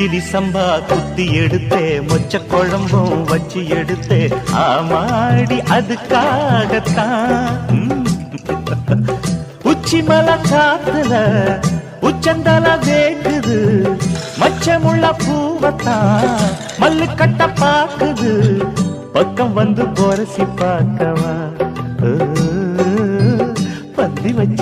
கிச்சிலி சம்பா குத்தி எடுத்தே மொச்ச குழம்பும் வச்சு எடுத்தே ஆமாடி அதுக்காகத்தான் உச்சி மலை காத்துல உச்சந்தல வேக்குது மச்சமுள்ள பூவத்தான் மல்லு கட்ட பாக்குது பக்கம் வந்து போரசி பார்க்கவா பந்தி வச்சு